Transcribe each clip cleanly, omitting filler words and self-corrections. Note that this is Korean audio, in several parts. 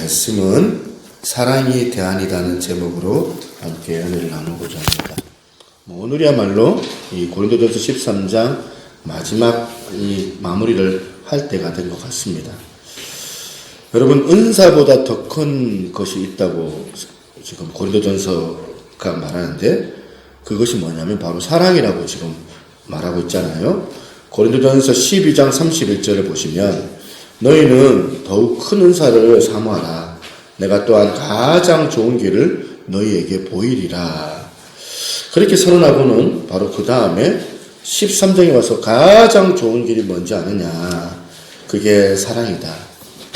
말씀은 사랑이 대안이라는 제목으로 함께 은혜를 나누고자 합니다. 오늘이야말로 이 고린도전서 13장 마지막 이 마무리를 할 때가 된 것 같습니다. 여러분, 은사보다 더 큰 것이 있다고 지금 고린도전서가 말하는데, 그것이 뭐냐면 바로 사랑이라고 지금 말하고 있잖아요. 고린도전서 12장 31절을 보시면, 너희는 더욱 큰 은사를 사모하라. 내가 또한 가장 좋은 길을 너희에게 보이리라. 그렇게 선언하고는 바로 그 다음에 13장에 와서 가장 좋은 길이 뭔지 아느냐, 그게 사랑이다,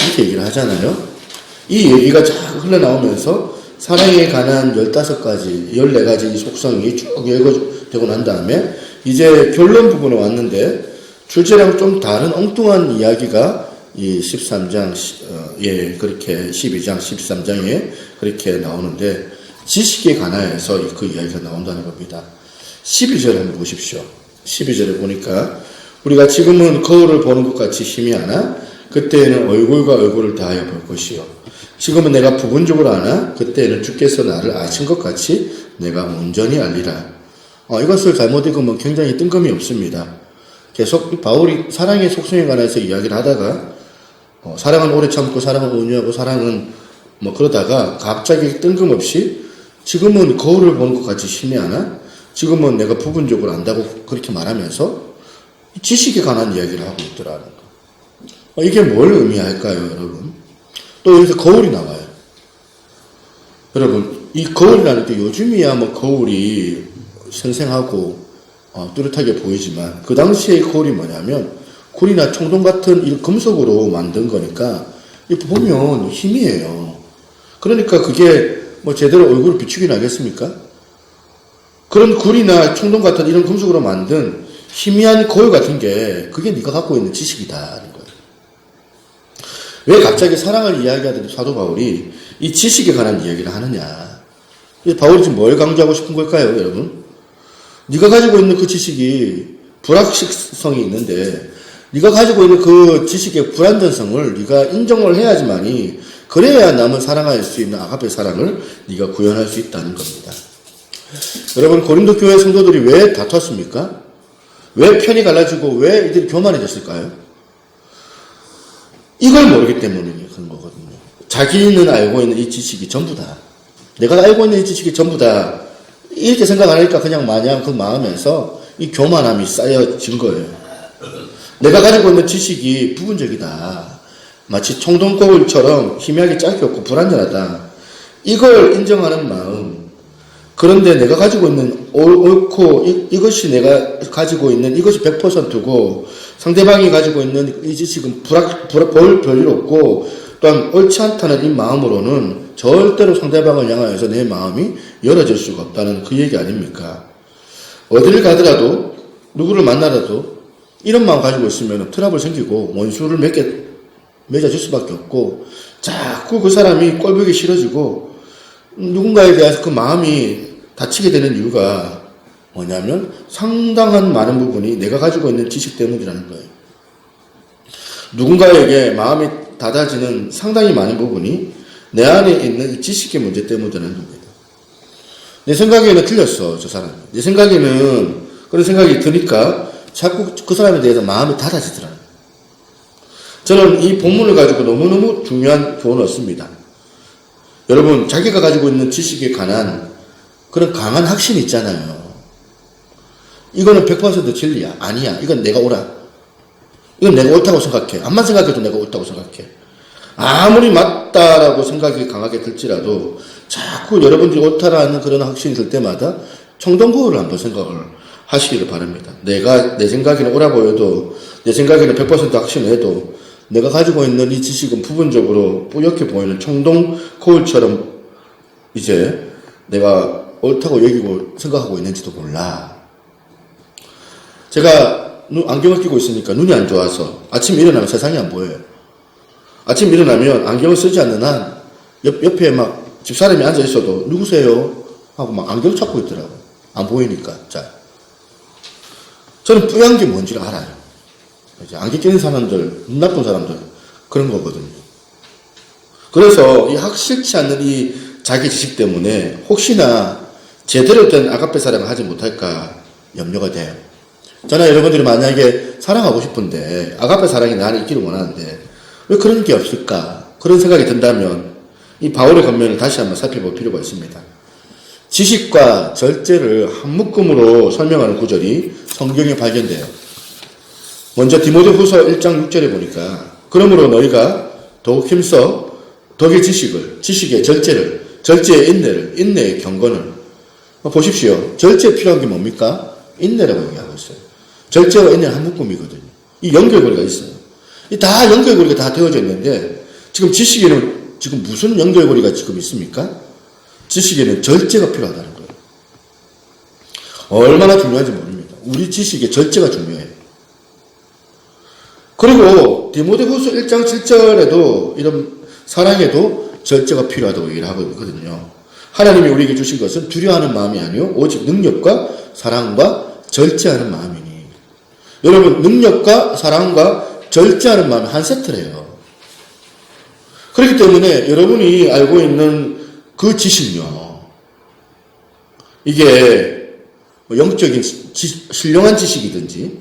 이렇게 얘기를 하잖아요. 이 얘기가 쫙 흘러나오면서 사랑에 관한 15가지, 14가지 속성이 쭉 읽어되고 난 다음에 이제 결론 부분에 왔는데, 출제랑 좀 다른 엉뚱한 이야기가 이 13장, 그렇게 12장, 13장에 그렇게 나오는데, 지식에 관하여서 그 이야기가 나온다는 겁니다. 12절 한번 보십시오. 12절에 보니까, 우리가 지금은 거울을 보는 것 같이 희미하나, 그때에는 얼굴과 얼굴을 다하여 볼 것이요. 지금은 내가 부분적으로 아나, 그때에는 주께서 나를 아신 것 같이 내가 온전히 알리라. 이것을 잘못 읽으면 굉장히 뜬금이 없습니다. 계속 바울이 사랑의 속성에 관해서 이야기를 하다가, 사랑은 오래 참고, 사랑은 온유하고, 사랑은 그러다가 갑자기 뜬금없이 지금은 거울을 보는 것 같이 희미하나, 지금은 내가 부분적으로 안다고 그렇게 말하면서 지식에 관한 이야기를 하고 있더라는 거. 이게 뭘 의미할까요, 여러분? 또 여기서 거울이 나와요. 여러분, 이 거울이라는 게 요즘이야 거울이 생생하고 뚜렷하게 보이지만, 그 당시의 거울이 뭐냐면 굴이나 청동 같은 이 금속으로 만든 거니까 보면 희미해요. 그러니까 그게 제대로 얼굴을 비추긴 하겠습니까? 그런 굴이나 청동 같은 이런 금속으로 만든 희미한 거울 같은 게, 그게 네가 갖고 있는 지식이다는 거예요. 왜 갑자기 사랑을 이야기하던 사도 바울이 이 지식에 관한 이야기를 하느냐? 바울이 지금 뭘 강조하고 싶은 걸까요, 여러분? 네가 가지고 있는 그 지식이 불확실성이 있는데, 네가 가지고 있는 그 지식의 불완전성을 네가 인정을 해야지만이, 그래야 남을 사랑할 수 있는 아가페 사랑을 네가 구현할 수 있다는 겁니다. 여러분, 고린도 교회 성도들이 왜 다퉜습니까? 왜 편이 갈라지고 왜 이들이 교만해졌을까요? 이걸 모르기 때문에 그런 거거든요. 자기는 알고 있는 이 지식이 전부 다, 내가 알고 있는 이 지식이 전부 다, 이렇게 생각 안 하니까 그냥 마냥 그 마음에서 이 교만함이 쌓여진 거예요. 내가 가지고 있는 지식이 부분적이다, 마치 청동거울처럼 희미하게 짧게 없고 불완전하다, 이걸 인정하는 마음. 그런데 내가 가지고 있는 옳고, 이것이 내가 가지고 있는 이것이 100%고, 상대방이 가지고 있는 이 지식은 볼 별일 없고, 또한 옳지 않다는 이 마음으로는 절대로 상대방을 향하여서 내 마음이 열어질 수가 없다는 그 얘기 아닙니까? 어디를 가더라도, 누구를 만나더라도 이런 마음 가지고 있으면 트러블 생기고 원수를 맺어줄 수밖에 없고, 자꾸 그 사람이 꼴보기 싫어지고 누군가에 대해서 그 마음이 다치게 되는 이유가 뭐냐면, 상당한 많은 부분이 내가 가지고 있는 지식 때문이라는 거예요. 누군가에게 마음이 닫아지는 상당히 많은 부분이 내 안에 있는 이 지식의 문제 때문이라는 겁니다. 내 생각에는 틀렸어, 저 사람. 내 생각에는 그런 생각이 드니까 자꾸 그 사람에 대해서 마음이 닫아지더라고요. 저는 이 본문을 가지고 너무너무 중요한 교훈을 얻습니다. 여러분, 자기가 가지고 있는 지식에 관한 그런 강한 확신이 있잖아요. 이거는 100% 진리야, 아니야, 이건 내가 옳아, 이건 내가 옳다고 생각해, 암만 생각해도 내가 옳다고 생각해. 아무리 맞다라고 생각이 강하게 들지라도 자꾸 여러분들이 옳다라는 그런 확신이 들 때마다 청동거울을 한번 생각을 하시기를 바랍니다. 내 생각에는 옳아 보여도, 내 생각에는 100% 확신해도, 내가 가지고 있는 이 지식은 부분적으로 뿌옇게 보이는 청동 거울처럼 이제 내가 옳다고 여기고 생각하고 있는지도 몰라. 제가 안경을 끼고 있으니까 눈이 안 좋아서 아침 일어나면 세상이 안 보여요. 아침 일어나면 안경을 쓰지 않는 한 옆에 집사람이 앉아 있어도 누구세요? 하고 안경을 찾고 있더라고요. 안 보이니까. 자, 저는 뿌연 게 뭔지를 알아요. 이제 안경 끼는 사람들, 눈 나쁜 사람들, 그런 거거든요. 그래서 이 확실치 않는 이 자기 지식 때문에 혹시나 제대로 된 아가페 사랑을 하지 못할까 염려가 돼요. 저는 여러분들이 만약에 사랑하고 싶은데 아가페 사랑이 나 안에 있기를 원하는데 왜 그런 게 없을까? 그런 생각이 든다면 이 바울의 권면을 다시 한번 살펴볼 필요가 있습니다. 지식과 절제를 한 묶음으로 설명하는 구절이 성경에 발견돼요. 먼저 디모데후서 1장 6절에 보니까 그러므로 너희가 더욱 힘써 덕의 지식을, 지식의 절제를, 절제의 인내를, 인내의 경건을. 보십시오. 절제에 필요한 게 뭡니까? 인내라고 얘기하고 있어요. 절제와 인내는 한 묶음이거든요. 이 연결고리가 있어요. 이 다 연결고리가 다 되어져 있는데 지금 지식에는 지금 무슨 연결고리가 지금 있습니까? 지식에는 절제가 필요하다는 거예요. 얼마나 중요한지 모릅니다. 우리 지식의 절제가 중요해요. 그리고 디모데후서 1장 7절에도 이런 사랑에도 절제가 필요하다고 얘기를 하고 있거든요. 하나님이 우리에게 주신 것은 두려워하는 마음이 아니요 오직 능력과 사랑과 절제하는 마음이니. 여러분, 능력과 사랑과 절제하는 마음이 한 세트래요. 그렇기 때문에 여러분이 알고 있는 그 지식요, 이게 영적인 신령한 지식이든지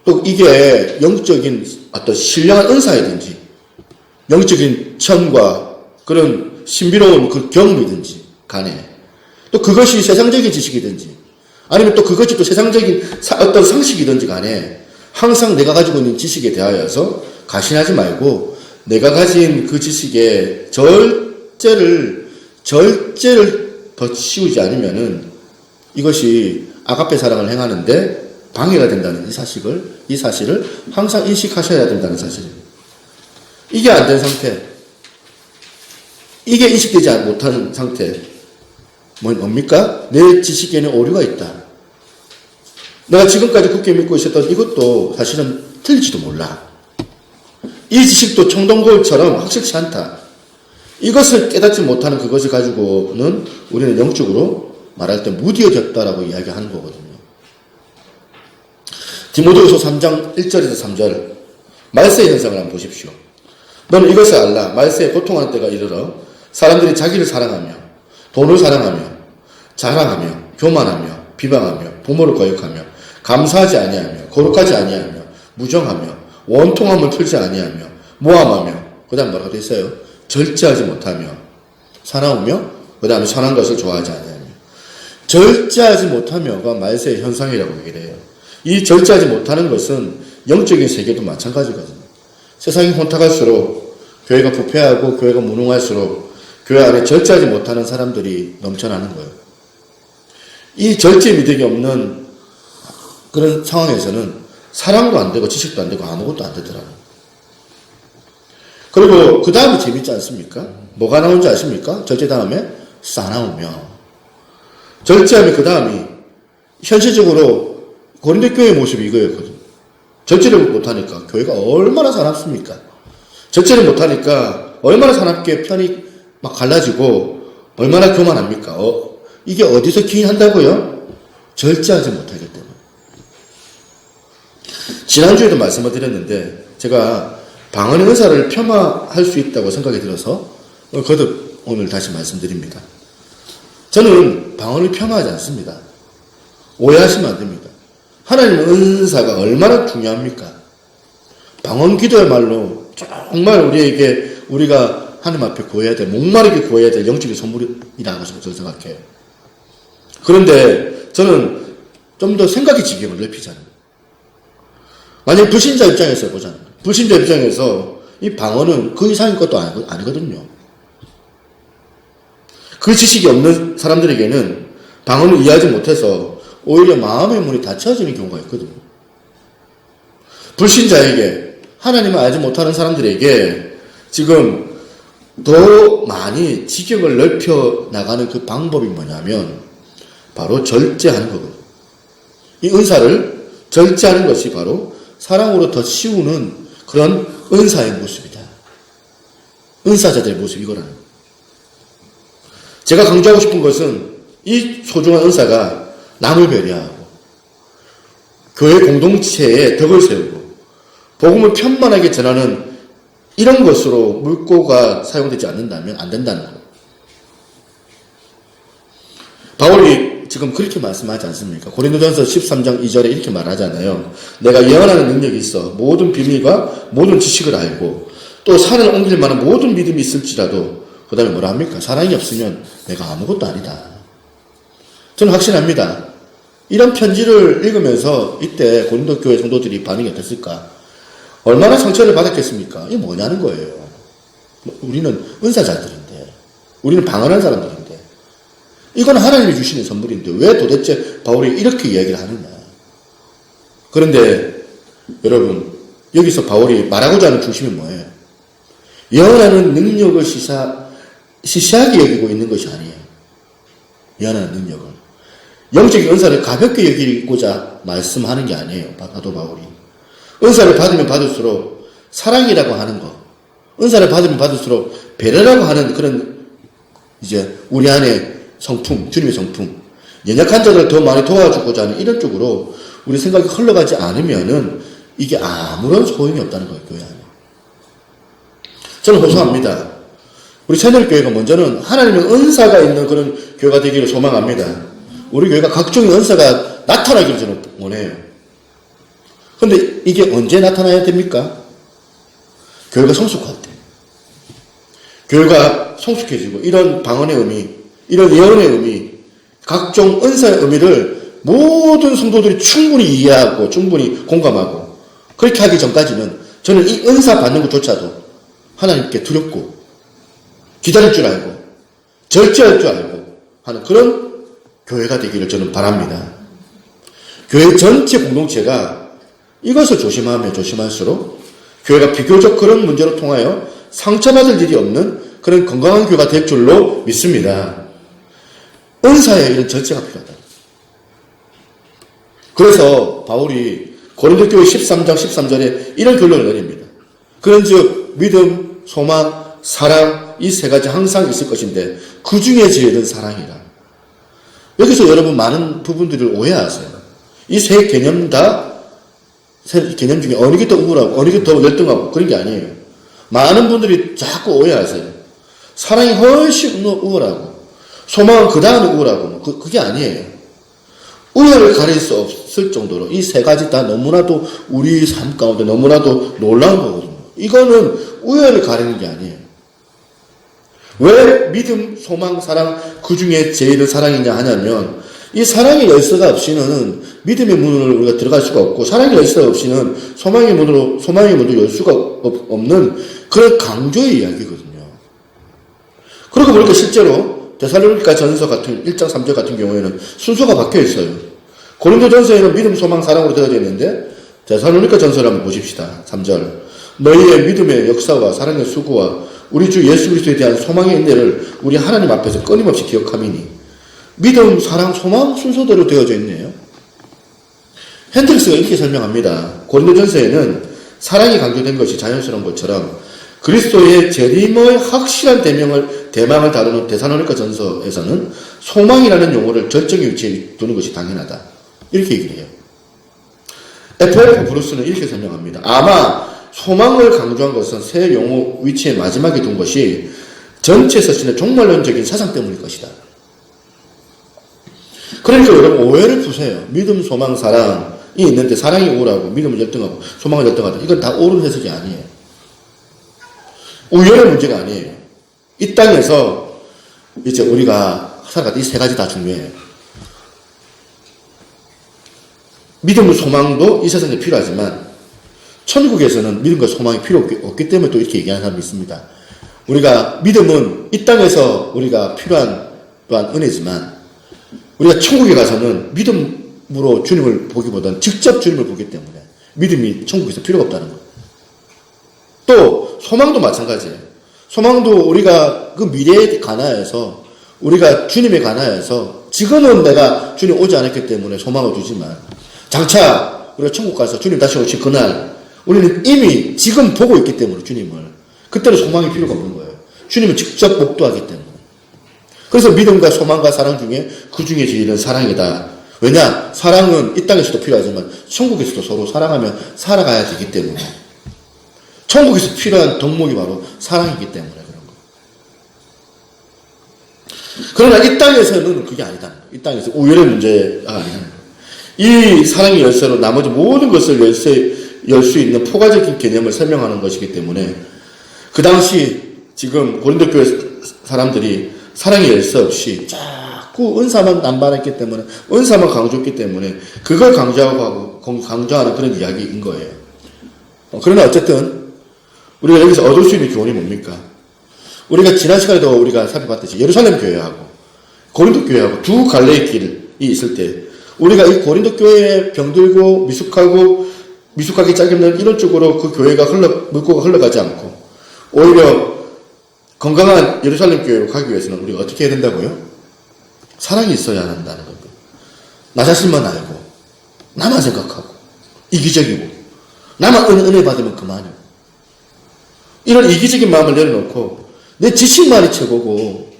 또 이게 영적인 어떤 신령한 은사이든지 영적인 천과 그런 신비로운 그 경험이든지 간에 또 그것이 세상적인 지식이든지 아니면 또 그것이 또 세상적인 어떤 상식이든지 간에 항상 내가 가지고 있는 지식에 대하여서 가신하지 말고 내가 가진 그 지식에 절제를 더 씌우지 않으면은 이것이 아가페 사랑을 행하는데 방해가 된다는 이 사실을 항상 인식하셔야 된다는 사실입니다. 이게 안 된 상태, 이게 인식되지 못하는 상태, 뭡니까? 내 지식에는 오류가 있다. 내가 지금까지 굳게 믿고 있었던 이것도 사실은 틀릴지도 몰라. 이 지식도 청동골처럼 확실치 않다. 이것을 깨닫지 못하는 그것을 가지고는 우리는 영적으로 말할 때 무디어졌다라고 이야기하는 거거든요. 디모데후서 3장 1절에서 3절 말세의 현상을 한번 보십시오. 너는 이것을 알라. 말세에 고통하는 때가 이르러 사람들이 자기를 사랑하며 돈을 사랑하며 자랑하며 교만하며 비방하며 부모를 거역하며 감사하지 아니하며 거룩하지 아니하며 무정하며 원통함을 풀지 아니하며 모함하며 그 다음 뭐라고 되어 있어요? 절제하지 못하며 사나우며 그 다음에 선한 것을 좋아하지 아니하며. 절제하지 못하며가 말세의 현상이라고 얘기를 해요. 이 절제하지 못하는 것은 영적인 세계도 마찬가지거든요. 세상이 혼탁할수록 교회가 부패하고 교회가 무능할수록 교회 안에 절제하지 못하는 사람들이 넘쳐나는 거예요. 이 절제 미덕이 없는 그런 상황에서는 사랑도 안 되고 지식도 안 되고 아무것도 안 되더라고요. 그리고 그 다음이 재밌지 않습니까? 뭐가 나오는지 아십니까? 절제 다음에 싸나우며. 절제하면 그 다음이 현실적으로 고린도 교회의 모습이 이거였거든요. 절제를 못하니까 교회가 얼마나 사납습니까? 절제를 못하니까 얼마나 사납게 편이 막 갈라지고 얼마나 교만합니까? 이게 어디서 기인한다고요? 절제하지 못하기 때문에. 지난주에도 말씀을 드렸는데 제가 방언의 은사를 폄하할 수 있다고 생각이 들어서 거듭 오늘 다시 말씀드립니다. 저는 방언을 폄하하지 않습니다. 오해하시면 안 됩니다. 하나님의 은사가 얼마나 중요합니까? 방언 기도야말로 정말 우리가 하나님 앞에 구해야 될, 목마르게 구해야 될 영적인 선물이라고 저는 생각해요. 그런데 저는 좀 더 생각의 지경을 넓히잖아요. 만약 불신자 입장에서 보잖아요. 불신자 입장에서 이 방언은 그 이상인 것도 아니거든요. 그 지식이 없는 사람들에게는 방언을 이해하지 못해서 오히려 마음의 문이 닫혀지는 경우가 있거든요. 불신자에게, 하나님을 알지 못하는 사람들에게 지금 더 많이 지경을 넓혀 나가는 그 방법이 뭐냐면 바로 절제하는 거거든요. 이 은사를 절제하는 것이 바로 사랑으로 더 씌우는 그런 은사의 모습이다. 은사자들의 모습이 이거라는 거예요. 제가 강조하고 싶은 것은 이 소중한 은사가 남을 배려하고 교회 공동체에 덕을 세우고 복음을 편만하게 전하는 이런 것으로 물고가 사용되지 않는다면 안 된다는 거예요. 바울이 지금 그렇게 말씀하지 않습니까? 고린도전서 13장 2절에 이렇게 말하잖아요. 내가 예언하는 능력이 있어 모든 비밀과 모든 지식을 알고 또 산을 옮길 만한 모든 믿음이 있을지라도 그 다음에 뭐라 합니까? 사랑이 없으면 내가 아무것도 아니다. 저는 확신합니다. 이런 편지를 읽으면서 이때 고린도 교회 성도들이 반응이 어땠을까? 얼마나 상처를 받았겠습니까? 이게 뭐냐는 거예요. 우리는 은사자들인데, 우리는 방언한 사람들인데, 이건 하나님이 주시는 선물인데 왜 도대체 바울이 이렇게 이야기를 하느냐? 그런데 여러분, 여기서 바울이 말하고자 하는 중심이 뭐예요? 예언하는 능력을 시시하게 여기고 있는 것이 아니에요. 예언하는 능력을. 영적인 은사를 가볍게 여기고자 말씀하는 게 아니에요. 사도 바울이. 은사를 받으면 받을수록 사랑이라고 하는 거, 은사를 받으면 받을수록 배려라고 하는 그런 이제 우리 안에 성품, 주님의 성품, 연약한 자들을 더 많이 도와주고자 하는 이런 쪽으로 우리 생각이 흘러가지 않으면은 이게 아무런 소용이 없다는 거예요, 교회 안에. 저는 호소합니다. 우리 새누리교회가 먼저는 하나님의 은사가 있는 그런 교회가 되기를 소망합니다. 우리 교회가 각종의 은사가 나타나기를 저는 원해요. 근데 이게 언제 나타나야 됩니까? 교회가 성숙할 때. 교회가 성숙해지고 이런 방언의 의미, 이런 예언의 의미, 각종 은사의 의미를 모든 성도들이 충분히 이해하고 충분히 공감하고 그렇게 하기 전까지는 저는 이 은사 받는 것조차도 하나님께 두렵고 기다릴 줄 알고 절제할 줄 알고 하는 그런 교회가 되기를 저는 바랍니다. 교회 전체 공동체가 이것을 조심하면 조심할수록 교회가 비교적 그런 문제로 통하여 상처받을 일이 없는 그런 건강한 교회가 될 줄로 믿습니다. 은사에 이런 절제가 필요하다. 그래서 바울이 고린도 교회 13장 13절에 이런 결론을 내립니다. 그런즉 믿음, 소망, 사랑 이 세 가지 항상 있을 것인데 그 중에 제일은 사랑이라. 여기서 여러분 많은 부분들을 오해하세요. 이 세 개념 개념 중에 어느 게 더 우월하고 어느 게 더 열등하고 그런 게 아니에요. 많은 분들이 자꾸 오해하세요. 사랑이 훨씬 우월하고 소망은 그 다음에 우월하고 그게 아니에요. 우열을 가릴 수 없을 정도로 이 세 가지 다 너무나도 우리 삶 가운데 너무나도 놀라운 거거든요. 이거는 우열을 가리는 게 아니에요. 왜 믿음, 소망, 사랑 그 중에 제일은 사랑이냐 하냐면 이 사랑의 열쇠가 없이는 믿음의 문을 우리가 들어갈 수가 없고 사랑의 열쇠가 없이는 소망의 문도 열 수가 없는 그런 강조의 이야기거든요. 그러고 보니까 실제로 데살로니가 전서 같은 1장 3절 같은 경우에는 순서가 바뀌어 있어요. 고린도 전서에는 믿음, 소망, 사랑으로 되어져 있는데 데살로니가 전서를 한번 보십시다. 3절. 너희의 믿음의 역사와 사랑의 수고와 우리 주 예수 그리스도에 대한 소망의 인내를 우리 하나님 앞에서 끊임없이 기억함이니 믿음, 사랑, 소망 순서대로 되어져 있네요. 핸드릭스가 이렇게 설명합니다. 고린도전서에는 사랑이 강조된 것이 자연스러운 것처럼 그리스도의 재림의 확실한 대망을 다루는 데살로니가 전서에서는 소망이라는 용어를 절정의 위치에 두는 것이 당연하다. 이렇게 얘기를 해요. F.F. 브루스는 이렇게 설명합니다. 아마 소망을 강조한 것은 새 용어 위치의 마지막에 둔 것이 전체 서신의 종말론적인 사상 때문일 것이다. 그러니까 여러분 오해를 푸세요. 믿음, 소망, 사랑이 있는데 사랑이 우월하고 믿음은 열등하고 소망은 열등하다. 이건 다 옳은 해석이 아니에요. 우열의 문제가 아니에요. 이 땅에서 이제 우리가 살아갈 때 이 세 가지 다 중요해요. 믿음과 소망도 이 세상에 필요하지만 천국에서는 믿음과 소망이 필요 없기 때문에 또 이렇게 얘기하는 사람이 있습니다. 우리가 믿음은 이 땅에서 우리가 필요한 또한 은혜지만 우리가 천국에 가서는 믿음으로 주님을 보기보다는 직접 주님을 보기 때문에 믿음이 천국에서 필요가 없다는 거예요. 또 소망도 마찬가지예요. 소망도 우리가 그 미래에 관하여서 우리가 주님에 관하여서 지금은 내가 주님 오지 않았기 때문에 소망을 두지만 장차 우리가 천국 가서 주님 다시 오실 그날 우리는 이미 지금 보고 있기 때문에 주님을 그때는 소망이 필요가 없는 거예요. 주님은 직접 목도하기 때문에. 그래서 믿음과 소망과 사랑 중에 그 중에 제일은 사랑이다. 왜냐? 사랑은 이 땅에서도 필요하지만 천국에서도 서로 사랑하며 살아가야 되기 때문에 천국에서 필요한 덕목이 바로 사랑이기 때문에 그런 거. 그러나 이 땅에서는 그게 아니다. 이 땅에서 우열의 문제가 아니다. 이 사랑의 열쇠로 나머지 모든 것을 열 수 있는 포괄적인 개념을 설명하는 것이기 때문에 그 당시 지금 고린도 교회 사람들이 사랑의 열쇠 없이 자꾸 은사만 남발했기 때문에 은사만 강조했기 때문에 그걸 강조하는 그런 이야기인 거예요. 그러나 어쨌든 우리가 여기서 얻을 수 있는 교훈이 뭡니까? 우리가 지난 시간에도 우리가 살펴봤듯이 예루살렘 교회하고 고린도 교회하고 두 갈래의 길이 있을 때 우리가 이 고린도 교회에 병들고 미숙하게 짜깁는 이런 쪽으로 그 교회가 물꼬가 흘러가지 않고 오히려 건강한 예루살렘 교회로 가기 위해서는 우리가 어떻게 해야 된다고요? 사랑이 있어야 한다는 겁니다. 나 자신만 알고 나만 생각하고 이기적이고 나만 은혜 받으면 그만이고 이런 이기적인 마음을 내려놓고 내 지식만이 최고고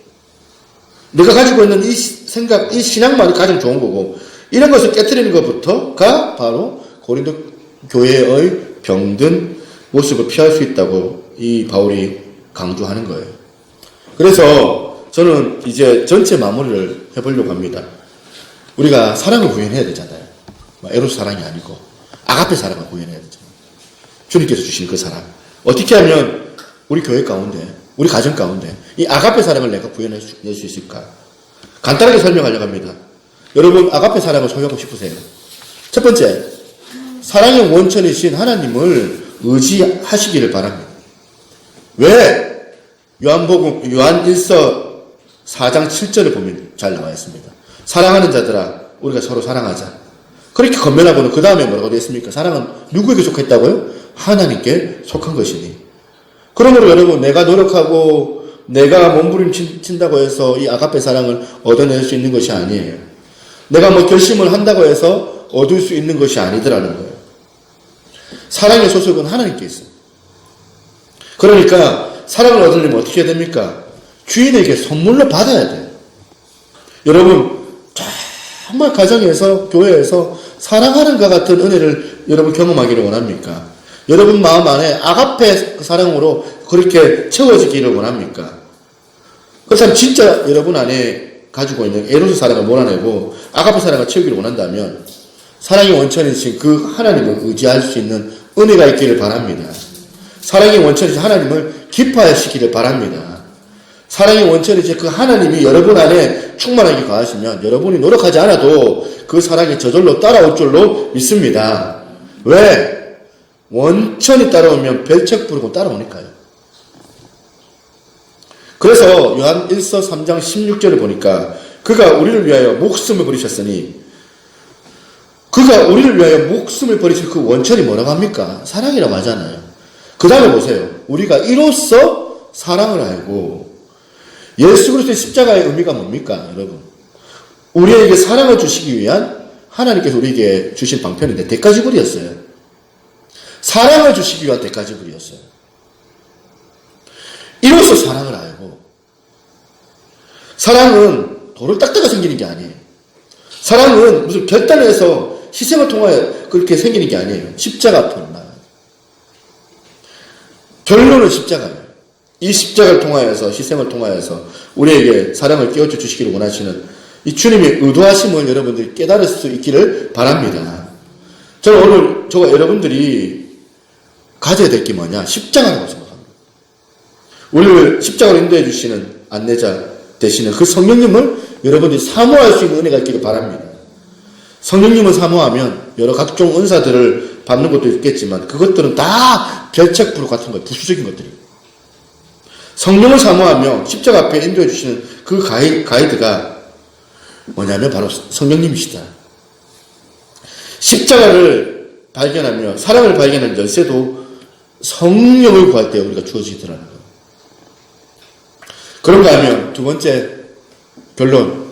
내가 가지고 있는 이 생각, 이 신앙만이 가장 좋은 거고 이런 것을 깨트리는 것부터가 바로 고린도 교회의 병든 모습을 피할 수 있다고 이 바울이 강조하는 거예요. 그래서 저는 이제 전체 마무리를 해보려고 합니다. 우리가 사랑을 구현해야 되잖아요. 에로스 사랑이 아니고 아가페 사랑을 구현해야 되잖아요. 주님께서 주신 그 사랑. 어떻게 하면 우리 교회 가운데, 우리 가정 가운데 이 아가페 사랑을 내가 구현할 수 있을까? 간단하게 설명하려고 합니다. 여러분 아가페 사랑을 소유하고 싶으세요? 첫 번째, 사랑의 원천이신 하나님을 의지하시기를 바랍니다. 왜? 요한 1서 4장 7절을 보면 잘 나와 있습니다. 사랑하는 자들아 우리가 서로 사랑하자. 그렇게 건면하고는 그 다음에 뭐라고 되어 있습니까? 사랑은 누구에게 속했다고요? 하나님께 속한 것이니. 그러므로 여러분 내가 노력하고 내가 몸부림친다고 해서 이 아가페 사랑을 얻어낼 수 있는 것이 아니에요. 내가 뭐 결심을 한다고 해서 얻을 수 있는 것이 아니더라는 거예요. 사랑의 소속은 하나님께 있어요. 그러니까 사랑을 얻으려면 어떻게 해야 됩니까? 주인에게 선물로 받아야 돼요. 여러분 정말 가정에서 교회에서 사랑하는 것 같은 은혜를 여러분 경험하기를 원합니까? 여러분 마음 안에 아가페 사랑으로 그렇게 채워지기를 원합니까? 그렇다면 진짜 여러분 안에 가지고 있는 에로스 사랑을 몰아내고 아가페 사랑을 채우기를 원한다면 사랑의 원천이신 그 하나님을 의지할 수 있는 은혜가 있기를 바랍니다. 사랑의 원천이신 하나님을 기뻐하시기를 바랍니다. 사랑의 원천이신 그 하나님이 여러분 안에 충만하게 거하시면 여러분이 노력하지 않아도 그 사랑이 저절로 따라올 줄로 믿습니다. 왜? 원천이 따라오면 별책 부르고 따라오니까요. 그래서 요한 1서 3장 16절을 보니까 그가 우리를 위하여 목숨을 버리셨으니 그가 우리를 위하여 목숨을 버리신 그 원천이 뭐라고 합니까? 사랑이라고 하잖아요. 그 다음에 보세요. 우리가 이로써 사랑을 알고 예수 그리스도의 십자가의 의미가 뭡니까? 여러분 우리에게 사랑을 주시기 위한 하나님께서 우리에게 주신 방편인데 대가지불이었어요. 사랑을 주시기 위한 대가지불이었어요. 이로써 사랑을 알고 사랑은 돌을 닦다가 생기는 게 아니에요. 사랑은 무슨 결단해서 희생을 통하여 그렇게 생기는 게 아니에요. 십자가 앞으로 나아요. 결론은 십자가예요. 이 십자가를 통하여서 희생을 통하여서 우리에게 사랑을 깨우쳐 주시기를 원하시는 이 주님의 의도하심을 여러분들이 깨달을 수 있기를 바랍니다. 저는 오늘 여러분들이 가져야 될 게 뭐냐? 십자가라고 생각합니다. 우리를 십자가로 인도해 주시는 안내자 되시는 그 성령님을 여러분들이 사모할 수 있는 은혜가 있기를 바랍니다. 성령님을 사모하면 여러 각종 은사들을 받는 것도 있겠지만 그것들은 다 별책부로 같은 거예요. 부수적인 것들이에요. 성령을 사모하며 십자가 앞에 인도해 주시는 그 가이드가 뭐냐면 바로 성령님이시다. 십자가를 발견하며 사랑을 발견하는 열쇠도 성령을 구할 때 우리가 주어지더라는 거예요. 그런가 하면 두 번째 결론,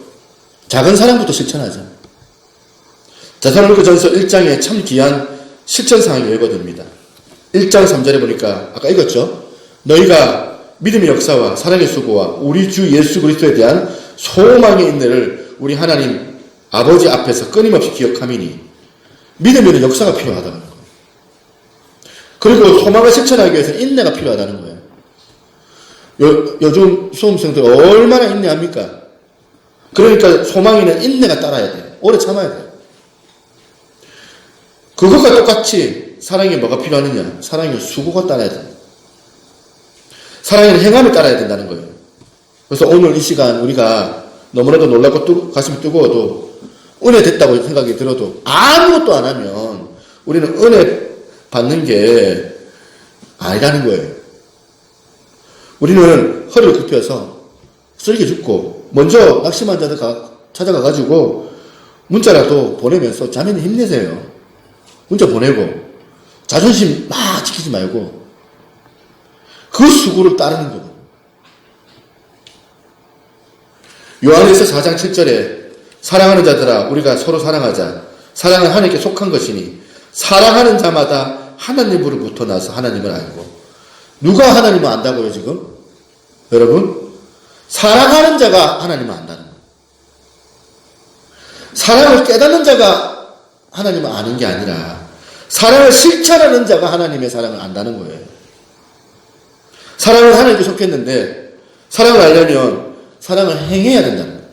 작은 사랑부터 실천하자. 데살로니가전서 1장에 참 귀한 실천사항이 예고됩니다. 1장 3절에 보니까 아까 읽었죠? 너희가 믿음의 역사와 사랑의 수고와 우리 주 예수 그리스도에 대한 소망의 인내를 우리 하나님 아버지 앞에서 끊임없이 기억함이니 믿음에는 역사가 필요하다는 거예요. 그리고 소망을 실천하기 위해서 인내가 필요하다는 거예요. 요즘 수험생들 얼마나 인내합니까? 그러니까 소망에는 인내가 따라야 돼요. 오래 참아야 돼요. 그것과 똑같이 사랑에 뭐가 필요하느냐? 사랑에 수고가 따라야 돼요. 사랑에는 행함이 따라야 된다는 거예요. 그래서 오늘 이 시간 우리가 너무나도 놀랍고 가슴이 뜨거워도 은혜 됐다고 생각이 들어도 아무것도 안 하면 우리는 은혜 받는 게 아니라는 거예요. 우리는 허리를 굽혀서 쓸개 죽고 먼저 낙심한 자들 찾아가가지고 문자라도 보내면서 자매님 힘내세요. 문자 보내고 자존심 막 지키지 말고 그 수고를 따르는 거예요. 요한에서 4장 7절에 사랑하는 자들아 우리가 서로 사랑하자. 사랑은 하나님께 속한 것이니 사랑하는 자마다 하나님으로부터 나서 하나님을 알고. 누가 하나님을 안다고요 지금? 여러분 사랑하는 자가 하나님을 안다는 거예요. 사랑을 깨닫는 자가 하나님을 아는 게 아니라 사랑을 실천하는 자가 하나님의 사랑을 안다는 거예요. 사랑은 하나님께 속했는데 사랑을 알려면 사랑을 행해야 된다는 거예요.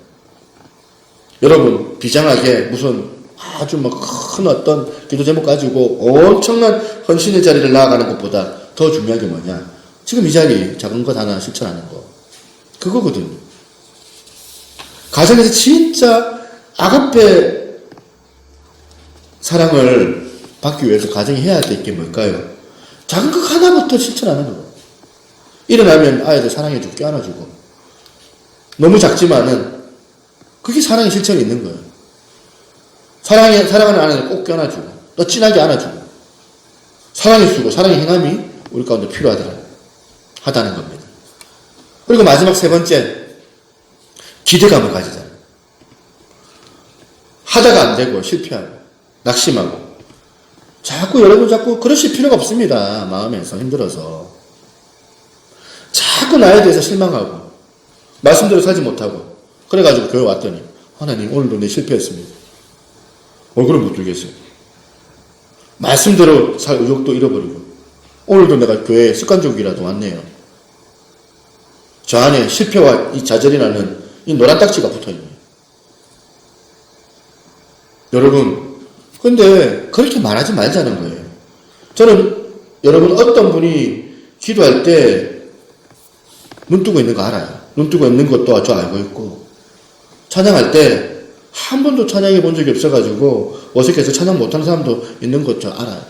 여러분 비장하게 무슨 아주 큰 어떤 기도 제목 가지고 엄청난 헌신의 자리를 나아가는 것보다 더 중요한 게 뭐냐? 지금 이 자리 작은 것 하나 실천하는 거 그거거든요. 가정에서 진짜 아가페 사랑을 받기 위해서 가정이 해야 될 게 뭘까요? 작은 것 하나부터 실천하는 거예요. 일어나면 아이들 사랑해주고 껴안아주고 너무 작지만은 그게 사랑의 실천이 있는 거예요. 사랑하는 아내를 꼭 껴안아주고 또 진하게 안아주고 사랑의 수고 사랑의 행함이 우리 가운데 필요하다는 겁니다. 그리고 마지막 세 번째 기대감을 가지잖아요. 하다가 안 되고 실패하고 낙심하고 여러분 자꾸 그러실 필요가 없습니다. 마음에서 힘들어서 자꾸 나에 대해서 실망하고 말씀대로 살지 못하고 그래가지고 교회 왔더니 하나님 오늘도 내 실패했습니다. 얼굴을 못 들겠어요. 말씀대로 살 의욕도 잃어버리고 오늘도 내가 교회에 습관적이라도 왔네요. 저 안에 실패와 이 좌절이라는 이 노란 딱지가 붙어있네요. 여러분 근데 그렇게 말하지 말자는 거예요. 저는 여러분 어떤 분이 기도할 때 눈 뜨고 있는 거 알아요. 눈 뜨고 있는 것도 저 알고 있고 찬양할 때 한 번도 찬양해 본 적이 없어가지고 어색해서 찬양 못하는 사람도 있는 것 저 알아요.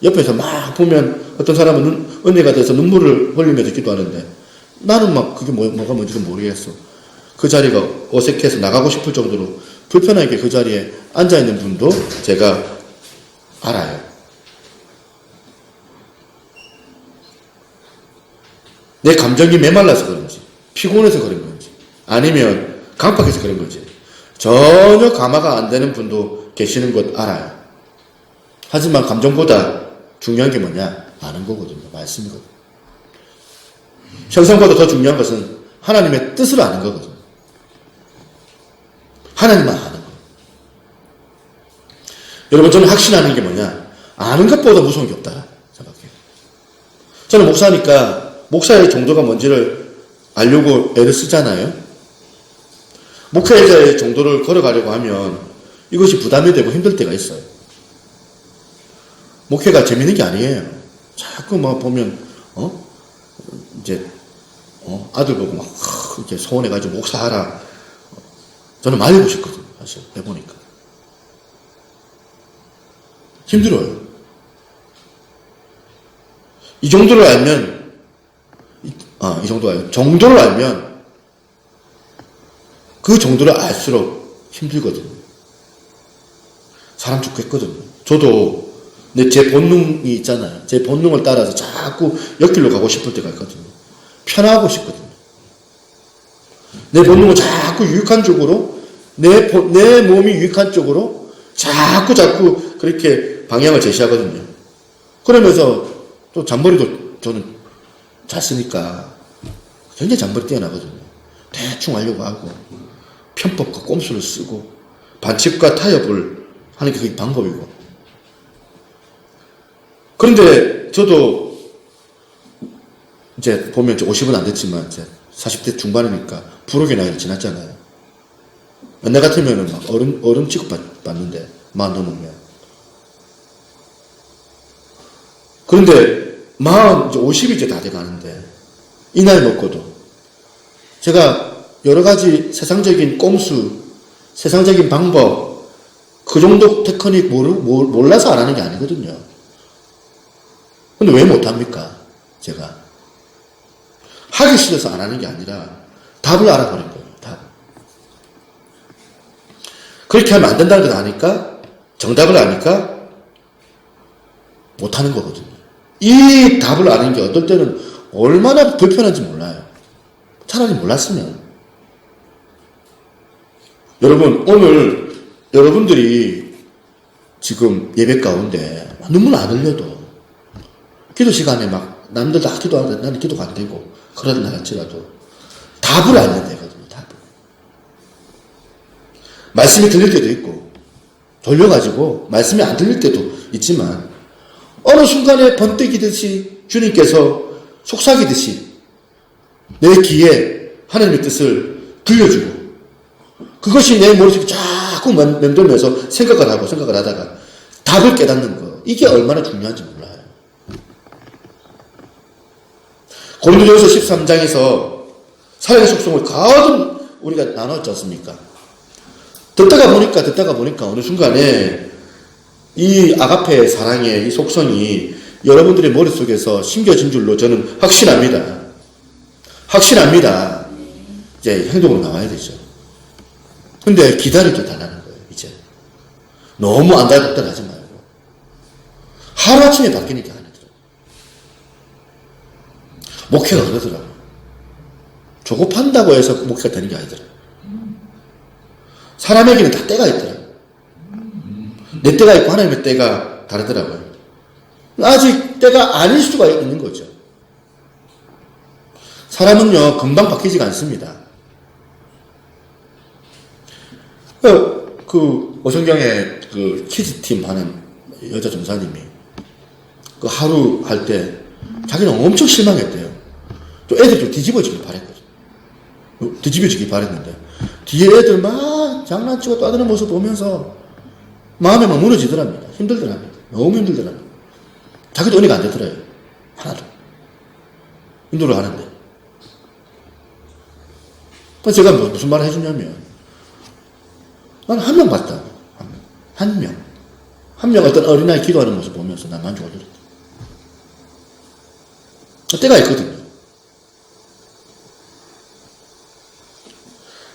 옆에서 막 보면 어떤 사람은 은혜가 돼서 눈물을 흘리면서 기도하는데 나는 막 그게 뭐가 뭔지 모르겠어. 그 자리가 어색해서 나가고 싶을 정도로 불편하게 그 자리에 앉아있는 분도 제가 알아요. 내 감정이 메말라서 그런지 피곤해서 그런 건지 아니면 강박해서 그런 건지 전혀 감화가 안 되는 분도 계시는 것 알아요. 하지만 감정보다 중요한 게 뭐냐? 아는 거거든요. 말씀이거든요. 형상보다 더 중요한 것은 하나님의 뜻을 아는 거거든요. 하나님만 아는 거예요. 여러분 저는 확신하는 게 뭐냐? 아는 것보다 무서운 게 없다 생각해요. 저는 목사니까 목사의 정도가 뭔지를 알려고 애를 쓰잖아요. 목회자의 정도를 걸어가려고 하면 이것이 부담이 되고 힘들 때가 있어요. 목회가 재밌는 게 아니에요. 자꾸 보면 아들 보고 막 이렇게 소원해가지고 목사하라. 저는 많이 해보고 싶거든요. 사실 해보니까 힘들어요. 이 정도를 알면 정도를 알면 그 정도를 알수록 힘들거든요. 사람 죽겠거든요. 저도 제 본능이 있잖아요. 제 본능을 따라서 자꾸 옆길로 가고 싶을 때가 있거든요. 편하고 싶거든요. 내 본능을 자꾸 유익한 쪽으로 내 몸이 유익한 쪽으로 자꾸 그렇게 방향을 제시하거든요. 그러면서 또 잔머리도 저는 잘 쓰니까 굉장히 잔머리 뛰어나거든요. 대충 하려고 하고 편법과 꼼수를 쓰고 반칙과 타협을 하는 게 그게 방법이고 그런데 저도 이제 보면 50은 안 됐지만 이제 40대 중반이니까 부록의 나이를 지났잖아요. 옛날 같으면은 막 어른 취급받는데, 만 넘으면. 그런데 이제 50이 이제 다 돼가는데, 이 나이 먹고도 제가 여러 가지 세상적인 꼼수, 세상적인 방법, 그 정도 테크닉 몰라서 안 하는 게 아니거든요. 근데 왜 못합니까? 제가. 하기 싫어서 안 하는 게 아니라 답을 알아버린 거예요. 답. 그렇게 하면 안 된다는 걸 아니까, 정답을 아니까 못하는 거거든요. 이 답을 아는 게 어떨 때는 얼마나 불편한지 몰라요. 차라리 몰랐으면. 여러분, 오늘 여러분들이 지금 예배 가운데 눈물 안 흘려도 기도 시간에 막 남들 다 기도하는데 나는 기도가 안 되고 그러다 할지라도 답을 알면 되거든요. 답을. 말씀이 들릴 때도 있고 돌려가지고 말씀이 안 들릴 때도 있지만 어느 순간에 번뜩이듯이 주님께서 속삭이듯이 내 귀에 하나님의 뜻을 들려주고 그것이 내 머릿속에 자꾸 맴돌면서 생각을 하다가 답을 깨닫는 거. 이게 얼마나 중요한지 몰라요. 고린도전서 13장에서 사랑의 속성을 가득 우리가 나눴지 않습니까? 듣다가 보니까 어느 순간에 이 아가페의 사랑의 이 속성이 여러분들의 머릿속에서 심겨진 줄로 저는 확신합니다. 이제 행동으로 나와야 되죠. 근데 기다려도 달라는 거예요, 이제. 너무 안달복달 하지 말고. 하루아침에 바뀌니까 아니더라고요. 목회가 그러더라고요. 조급한다고 해서 목회가 되는 게 아니더라고요. 사람에게는 다 때가 있더라고요. 내 때가 있고 하나님의 때가 다르더라고요. 아직 때가 아닐 수가 있는 거죠. 사람은요, 금방 바뀌지가 않습니다. 어성경의 키즈팀 하는 여자 전사님이 하루 할 때 자기는 엄청 실망했대요. 또 애들 좀 뒤집어지길 바랬거든. 뒤집어지길 바랬는데 뒤에 애들 막 장난치고 떠드는 모습 보면서 마음이 막 무너지더랍니다. 힘들더랍니다. 너무 힘들더랍니다. 자기도 은혜가 안 되더래요. 하나도. 인도를 하는데. 제가 무슨 말을 해주냐면 난 한 명 봤다고. 한 명 어떤 어린아이 기도하는 모습 보면서 난 만족을 드렸다. 때가 있거든요.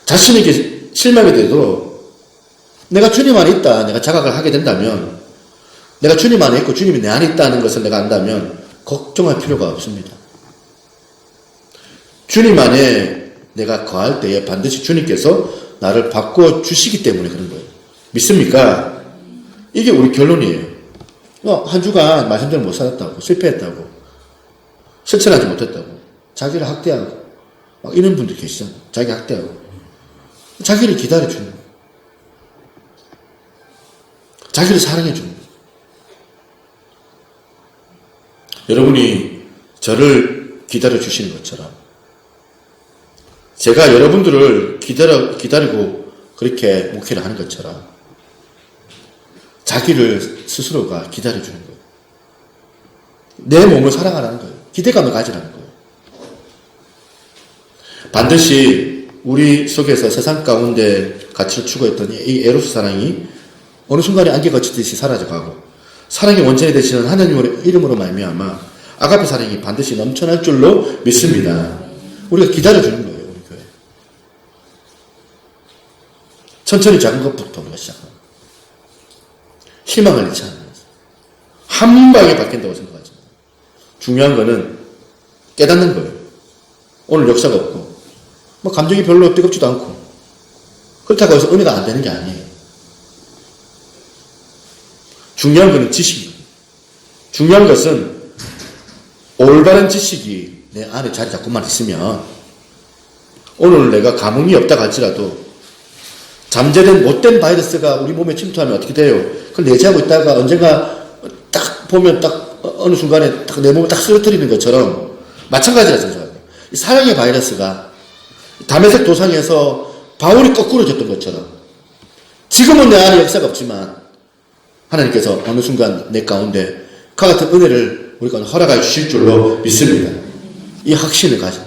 자신에게 실망이 되도록 내가 주님 안에 있다. 내가 자각을 하게 된다면 내가 주님 안에 있고 주님이 내 안에 있다는 것을 내가 안다면 걱정할 필요가 없습니다. 주님 안에 내가 거할 때에 반드시 주님께서 나를 바꿔주시기 때문에 그런 거예요. 믿습니까? 이게 우리 결론이에요. 한 주간 말씀대로 못 살았다고, 실패했다고, 실천하지 못했다고, 자기를 학대하고, 막 이런 분들 계시잖아요. 자기 학대하고. 자기를 기다려주는 거예요. 자기를 사랑해주는 거예요. 여러분이 저를 기다려주시는 것처럼, 제가 여러분들을 기다리고 그렇게 목회를 하는 것처럼 자기를 스스로가 기다려주는 거예요. 내 몸을 사랑하라는 거예요. 기대감을 가지라는 거예요. 반드시 우리 속에서 세상 가운데 가치를 추구했던 이 에로스 사랑이 어느 순간에 안개 거치듯이 사라져가고 사랑의 원천이 되시는 하나님의 이름으로 말미암아 아가페 사랑이 반드시 넘쳐날 줄로 믿습니다. 우리가 기다려주는 거예요. 천천히 작은 것부터 우리가 시작합니다. 희망을 잃지 않는 거죠. 한 방에 바뀐다고 생각하죠. 중요한 거는 깨닫는 거예요. 오늘 역사가 없고, 감정이 별로 뜨겁지도 않고, 그렇다고 해서 은혜가 안 되는 게 아니에요. 중요한 거는 지식이에요. 중요한 것은 올바른 지식이 내 안에 자리 잡고만 있으면, 오늘 내가 감흥이 없다 할지라도 잠재된 못된 바이러스가 우리 몸에 침투하면 어떻게 돼요? 그걸 내재하고 있다가 언젠가 딱 보면 딱 어느 순간에 딱 내 몸을 딱 쓰러뜨리는 것처럼 마찬가지라 생각해요. 이 사랑의 바이러스가 다메섹 도상에서 바울이 거꾸로 졌던 것처럼 지금은 내 안에 역사가 없지만 하나님께서 어느 순간 내 가운데 그와 같은 은혜를 우리 가운데 허락해 주실 줄로 믿습니다. 이 확신을 가진